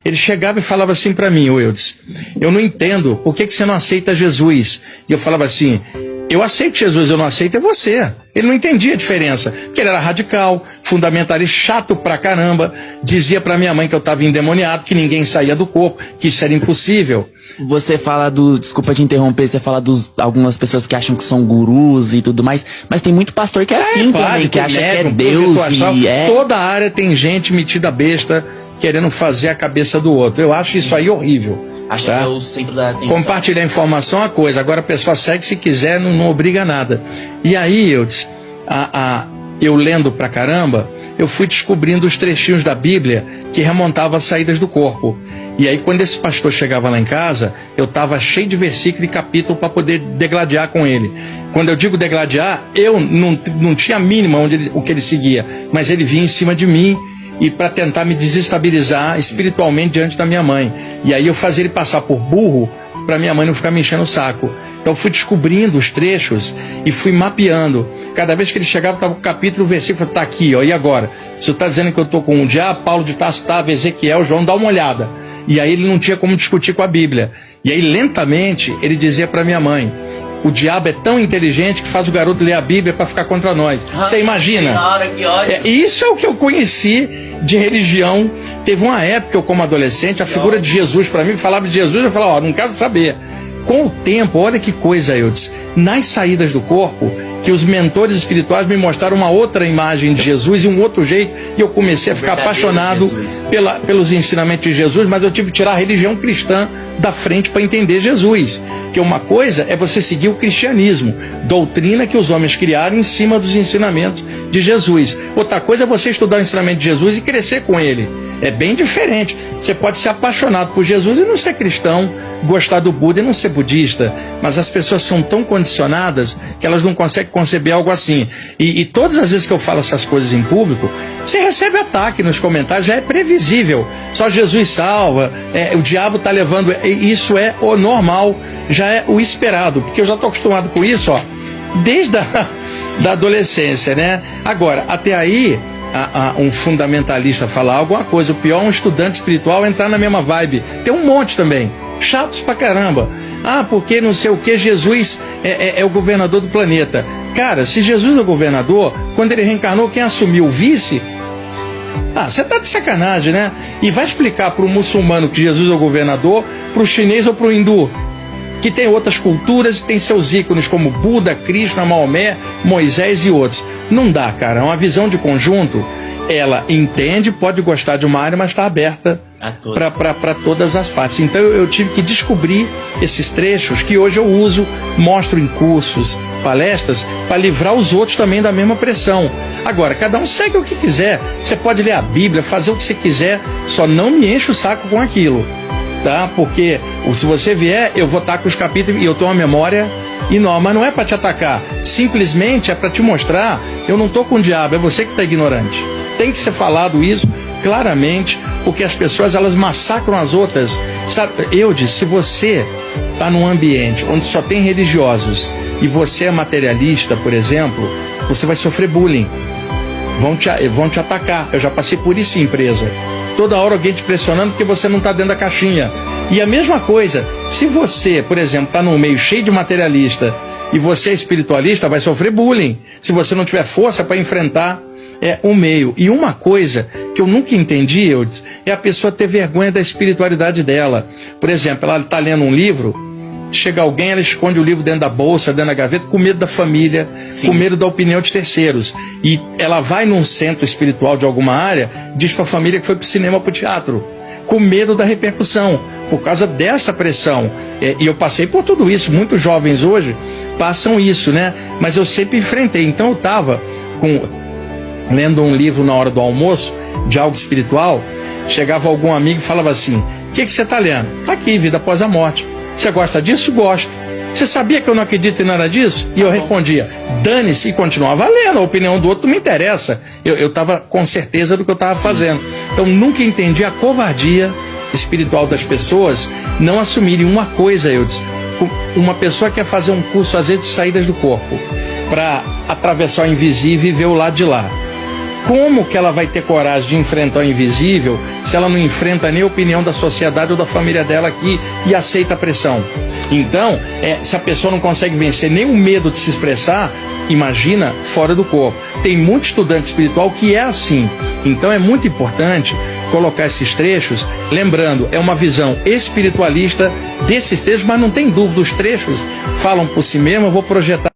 Ele chegava e falava assim para mim: Wildes, eu não entendo, por que você não aceita Jesus? E eu falava assim: eu aceito Jesus, eu não aceito é você. Ele não entendia a diferença, porque ele era radical, fundamentalista, chato pra caramba, dizia pra minha mãe que eu estava endemoniado, que ninguém saía do corpo, que isso era impossível. Você fala desculpa te interromper, você fala algumas pessoas que acham que são gurus e tudo mais, mas tem muito pastor que é assim também, que acha que é Deus e Toda área tem gente metida besta, querendo fazer a cabeça do outro. Eu acho isso aí horrível. Acho tá? que é o centro da atenção. Compartilhar informação é uma coisa, agora a pessoa segue se quiser, não obriga nada. E aí, eu lendo pra caramba, eu fui descobrindo os trechinhos da Bíblia que remontavam às saídas do corpo. E aí, quando esse pastor chegava lá em casa, eu estava cheio de versículo e capítulo para poder degladiar com ele. Quando eu digo degladiar, eu não tinha a mínima o que ele seguia, mas ele vinha em cima de mim e para tentar me desestabilizar espiritualmente diante da minha mãe. E aí eu fazia ele passar por burro para minha mãe não ficar me enchendo o saco. Então eu fui descobrindo os trechos e fui mapeando. Cada vez que ele chegava, estava o capítulo, o versículo, está aqui, ó, e agora? Se eu está dizendo que eu estou com o diabo, Paulo de Tarso estava, Ezequiel, João, dá uma olhada. E aí ele não tinha como discutir com a Bíblia. E aí lentamente ele dizia para minha mãe: o diabo é tão inteligente que faz o garoto ler a Bíblia para ficar contra nós. Você imagina? Senhora, que ódio. Isso é o que eu conheci de religião. Teve uma época, eu como adolescente, a figura de Jesus para mim, falava de Jesus, eu falava, não quero saber. Com o tempo, olha que coisa, eu disse, nas saídas do corpo, que os mentores espirituais me mostraram uma outra imagem de Jesus e um outro jeito, e eu comecei a ficar apaixonado pelos ensinamentos de Jesus, mas eu tive que tirar a religião cristã da frente para entender Jesus. Que uma coisa é você seguir o cristianismo, doutrina que os homens criaram em cima dos ensinamentos de Jesus. Outra coisa é você estudar o ensinamento de Jesus e crescer com ele. É bem diferente. Você pode ser apaixonado por Jesus e não ser cristão, gostar do Buda e não ser budista, mas as pessoas são tão condicionadas que elas não conseguem conceber algo assim. E todas as vezes que eu falo essas coisas em público, você recebe ataque nos comentários, já é previsível. Só Jesus salva, o diabo está levando, isso é o normal, já é o esperado, porque eu já estou acostumado com isso, ó, desde da adolescência, né? Agora, até aí, um fundamentalista falar alguma coisa, o pior é um estudante espiritual entrar na mesma vibe. Tem um monte também, chatos pra caramba. Porque não sei o que, Jesus é o governador do planeta. Cara, se Jesus é o governador, quando ele reencarnou, quem assumiu o vice? Você tá de sacanagem, né? E vai explicar para o muçulmano que Jesus é o governador, para o chinês ou para o hindu, que tem outras culturas e tem seus ícones como Buda, Krishna, Maomé, Moisés e outros. Não dá, cara. É uma visão de conjunto. Ela entende, pode gostar de uma área, mas está aberta para todas as partes. Então eu tive que descobrir esses trechos que hoje eu uso, mostro em cursos, palestras, para livrar os outros também da mesma pressão. Agora, cada um segue o que quiser. Você pode ler a Bíblia, fazer o que você quiser, só não me enche o saco com aquilo. Tá? Porque se você vier, eu vou estar com os capítulos e eu tenho uma memória enorme, mas não é para te atacar, simplesmente é para te mostrar, eu não estou com o diabo, é você que está ignorante. Tem que ser falado isso claramente, porque as pessoas elas massacram as outras. Sabe? Eu disse, se você está num ambiente onde só tem religiosos e você é materialista, por exemplo, você vai sofrer bullying, vão te atacar. Eu já passei por isso em empresa. Toda hora alguém te pressionando porque você não está dentro da caixinha. E a mesma coisa, se você, por exemplo, está num meio cheio de materialista e você é espiritualista, vai sofrer bullying, se você não tiver força para enfrentar o meio. E uma coisa que eu nunca entendi, Eudes, é a pessoa ter vergonha da espiritualidade dela. Por exemplo, ela está lendo um livro, chega alguém, ela esconde o livro dentro da bolsa, dentro da gaveta, com medo da família, sim, com medo da opinião de terceiros. E ela vai num centro espiritual de alguma área, diz para a família que foi para o cinema, para o teatro, com medo da repercussão, por causa dessa pressão. E eu passei por tudo isso, muitos jovens hoje passam isso, né? Mas eu sempre enfrentei. Então eu estava lendo um livro na hora do almoço, de algo espiritual, chegava algum amigo e falava assim, o que você está lendo? Está aqui, Vida Após a Morte. Você gosta disso? Gosto. Você sabia que eu não acredito em nada disso? E eu respondia, dane-se, e continuava lendo, a opinião do outro não me interessa. Eu estava com certeza do que eu estava fazendo. Então nunca entendi a covardia espiritual das pessoas não assumirem uma coisa, eu disse. Uma pessoa quer fazer um curso, às vezes, de saídas do corpo, para atravessar o invisível e ver o lado de lá. Como que ela vai ter coragem de enfrentar o invisível se ela não enfrenta nem a opinião da sociedade ou da família dela aqui e aceita a pressão. Então, se a pessoa não consegue vencer nem o medo de se expressar, imagina fora do corpo. Tem muito estudante espiritual que é assim. Então é muito importante colocar esses trechos, lembrando, é uma visão espiritualista desses trechos, mas não tem dúvida, os trechos falam por si mesmo. Eu vou projetar